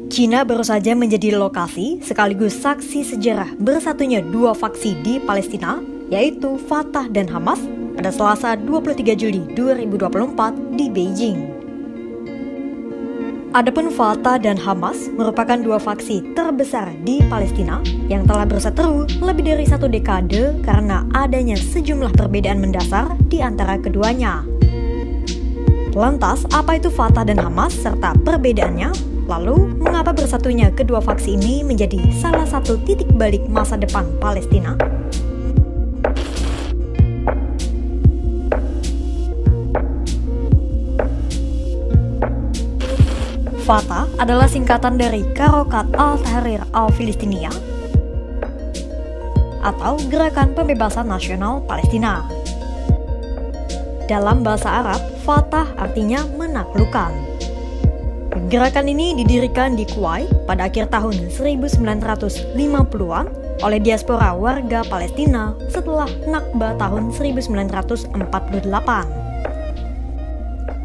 Cina baru saja menjadi lokasi sekaligus saksi sejarah bersatunya dua faksi di Palestina, yaitu Fatah dan Hamas, pada Selasa 23 Juli 2024 di Beijing. Adapun Fatah dan Hamas merupakan dua faksi terbesar di Palestina yang telah berseteru lebih dari 1 dekade karena adanya sejumlah perbedaan mendasar di antara keduanya. Lantas, apa itu Fatah dan Hamas serta perbedaannya? Lalu, mengapa bersatunya kedua faksi ini menjadi salah satu titik balik masa depan Palestina? Fatah adalah singkatan dari Harokat Al-Tahrir Al-Filistiniyah atau Gerakan Pembebasan Nasional Palestina. Dalam bahasa Arab, Fatah artinya menaklukkan. Gerakan ini didirikan di Kuwait pada akhir tahun 1950-an oleh diaspora warga Palestina setelah Nakba tahun 1948.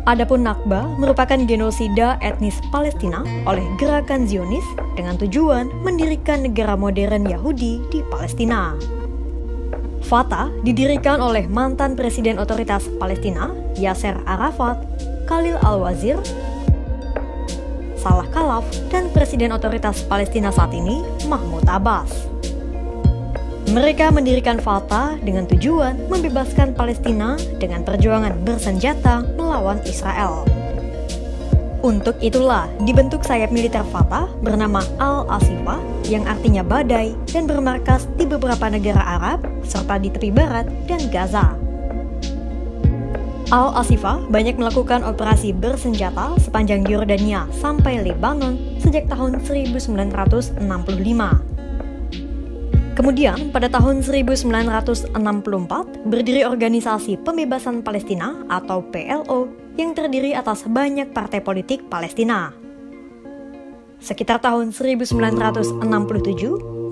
Adapun Nakba merupakan genosida etnis Palestina oleh gerakan Zionis dengan tujuan mendirikan negara modern Yahudi di Palestina. Fatah didirikan oleh mantan Presiden Otoritas Palestina Yasser Arafat, Khalil Al-Wazir, Salah Khalaf, dan Presiden Otoritas Palestina saat ini Mahmud Abbas. Mereka mendirikan Fatah dengan tujuan membebaskan Palestina dengan perjuangan bersenjata melawan Israel. Untuk itulah dibentuk sayap militer Fatah bernama Al-Asifah yang artinya badai dan bermarkas di beberapa negara Arab serta di tepi barat dan Gaza. Al-Asifah banyak melakukan operasi bersenjata sepanjang Yordania sampai Lebanon sejak tahun 1965. Kemudian, pada tahun 1964, berdiri Organisasi Pembebasan Palestina atau PLO yang terdiri atas banyak partai politik Palestina. Sekitar tahun 1967,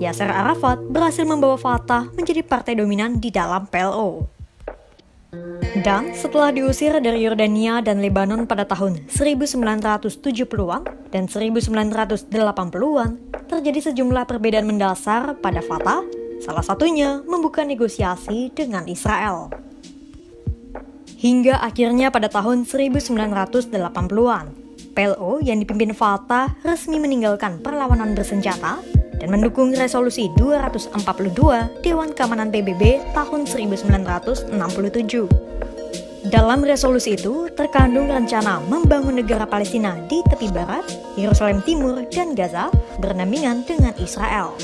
Yasser Arafat berhasil membawa Fatah menjadi partai dominan di dalam PLO. Dan setelah diusir dari Yordania dan Lebanon pada tahun 1970-an dan 1980-an, terjadi sejumlah perbedaan mendasar pada Fatah, salah satunya membuka negosiasi dengan Israel. Hingga akhirnya pada tahun 1980-an, PLO yang dipimpin Fatah resmi meninggalkan perlawanan bersenjata dan mendukung resolusi 242 Dewan Keamanan PBB tahun 1967. Dalam resolusi itu terkandung rencana membangun negara Palestina di tepi barat, Yerusalem Timur, dan Gaza berdampingan dengan Israel.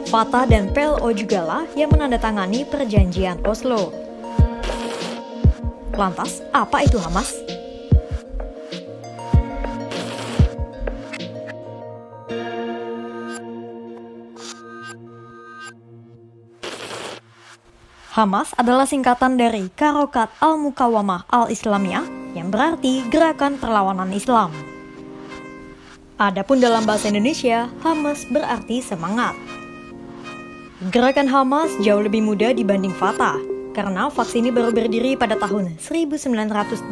Fatah dan PLO jugalah yang menandatangani perjanjian Oslo. Lantas, apa itu Hamas? Hamas adalah singkatan dari Harokat Al-Muqawamah Al-Islamiyah yang berarti Gerakan Perlawanan Islam. Adapun dalam bahasa Indonesia, Hamas berarti semangat. Gerakan Hamas jauh lebih muda dibanding Fatah, karena faksi ini baru berdiri pada tahun 1987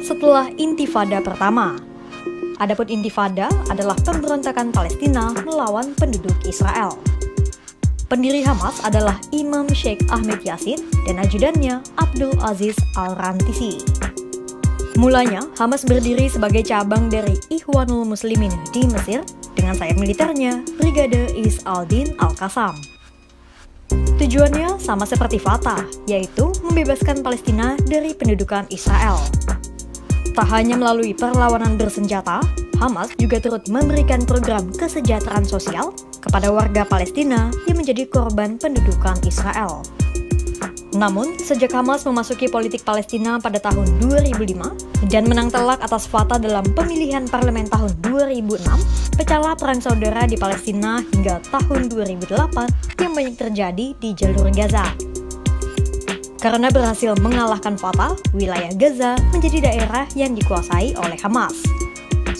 setelah Intifada pertama. Adapun Intifada adalah pemberontakan Palestina melawan penduduk Israel. Pendiri Hamas adalah Imam Sheikh Ahmed Yassin dan ajudannya Abdul Aziz Al-Rantisi. Mulanya, Hamas berdiri sebagai cabang dari Ikhwanul Muslimin di Mesir dengan sayap militernya Brigade Is al-Din Al-Qassam. Tujuannya sama seperti Fatah, yaitu membebaskan Palestina dari pendudukan Israel. Tak hanya melalui perlawanan bersenjata, Hamas juga turut memberikan program kesejahteraan sosial kepada warga Palestina yang menjadi korban pendudukan Israel. Namun, sejak Hamas memasuki politik Palestina pada tahun 2005 dan menang telak atas Fatah dalam pemilihan parlemen tahun 2006, pecahlah perang saudara di Palestina hingga tahun 2008 yang banyak terjadi di jalur Gaza. Karena berhasil mengalahkan Fatah, wilayah Gaza menjadi daerah yang dikuasai oleh Hamas.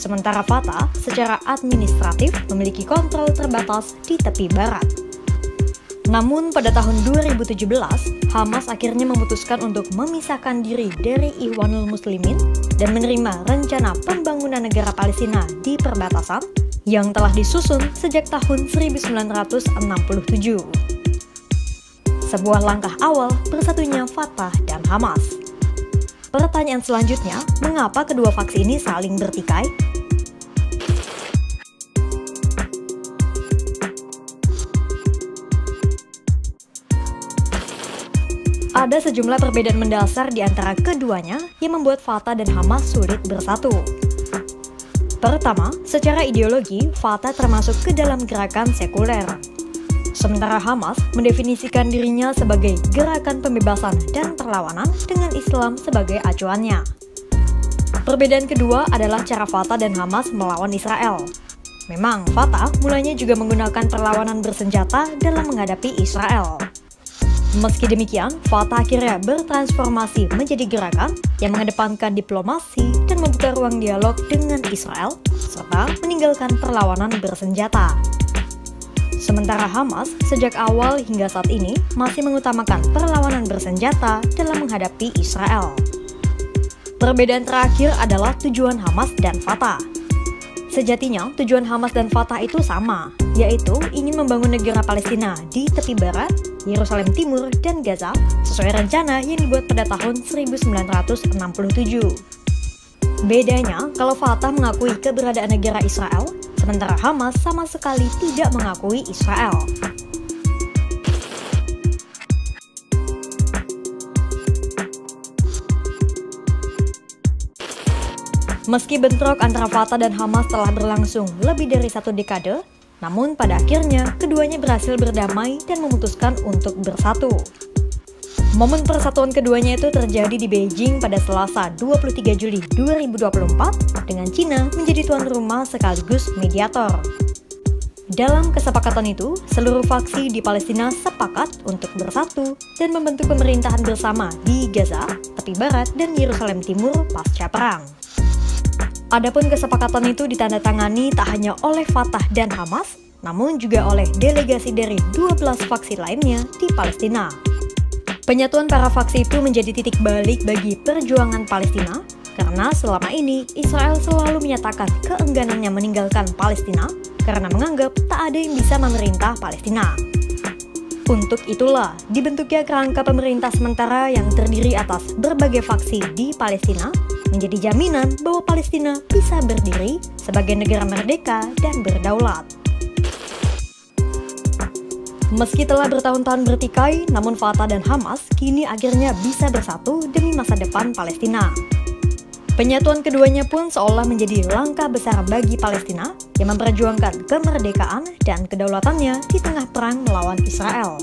Sementara Fatah secara administratif memiliki kontrol terbatas di tepi barat. Namun pada tahun 2017, Hamas akhirnya memutuskan untuk memisahkan diri dari Ikhwanul Muslimin dan menerima rencana pembangunan negara Palestina di perbatasan yang telah disusun sejak tahun 1967. Sebuah langkah awal bersatunya Fatah dan Hamas. Pertanyaan selanjutnya, mengapa kedua faksi ini saling bertikai? Ada sejumlah perbedaan mendasar di antara keduanya yang membuat Fatah dan Hamas sulit bersatu. Pertama, secara ideologi, Fatah termasuk ke dalam gerakan sekuler. Sementara Hamas mendefinisikan dirinya sebagai gerakan pembebasan dan perlawanan dengan Islam sebagai acuannya. Perbedaan kedua adalah cara Fatah dan Hamas melawan Israel. Memang, Fatah mulanya juga menggunakan perlawanan bersenjata dalam menghadapi Israel. Meski demikian, Fatah akhirnya bertransformasi menjadi gerakan yang mengedepankan diplomasi dan membuka ruang dialog dengan Israel, serta meninggalkan perlawanan bersenjata. Sementara Hamas sejak awal hingga saat ini masih mengutamakan perlawanan bersenjata dalam menghadapi Israel. Perbedaan terakhir adalah tujuan Hamas dan Fatah. Sejatinya, tujuan Hamas dan Fatah itu sama, yaitu ingin membangun negara Palestina di tepi barat, Yerusalem Timur, dan Gaza sesuai rencana yang dibuat pada tahun 1967. Bedanya, kalau Fatah mengakui keberadaan negara Israel, sementara Hamas sama sekali tidak mengakui Israel. Meski bentrok antara Fatah dan Hamas telah berlangsung lebih dari 1 dekade, namun pada akhirnya keduanya berhasil berdamai dan memutuskan untuk bersatu. Momen persatuan keduanya itu terjadi di Beijing pada Selasa 23 Juli 2024 dengan Cina menjadi tuan rumah sekaligus mediator. Dalam kesepakatan itu, seluruh faksi di Palestina sepakat untuk bersatu dan membentuk pemerintahan bersama di Gaza, tepi barat, dan Yerusalem Timur pasca perang. Adapun kesepakatan itu ditandatangani tak hanya oleh Fatah dan Hamas, namun juga oleh delegasi dari 12 faksi lainnya di Palestina. Penyatuan para faksi itu menjadi titik balik bagi perjuangan Palestina, karena selama ini Israel selalu menyatakan keengganannya meninggalkan Palestina karena menganggap tak ada yang bisa memerintah Palestina. Untuk itulah dibentuknya kerangka pemerintah sementara yang terdiri atas berbagai faksi di Palestina, menjadi jaminan bahwa Palestina bisa berdiri sebagai negara merdeka dan berdaulat. Meski telah bertahun-tahun bertikai, namun Fatah dan Hamas kini akhirnya bisa bersatu demi masa depan Palestina. Penyatuan keduanya pun seolah menjadi langkah besar bagi Palestina yang memperjuangkan kemerdekaan dan kedaulatannya di tengah perang melawan Israel.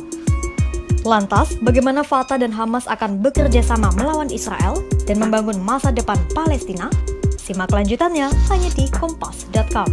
Lantas, bagaimana Fatah dan Hamas akan bekerja sama melawan Israel dan membangun masa depan Palestina? Simak lanjutannya hanya di kompas.com.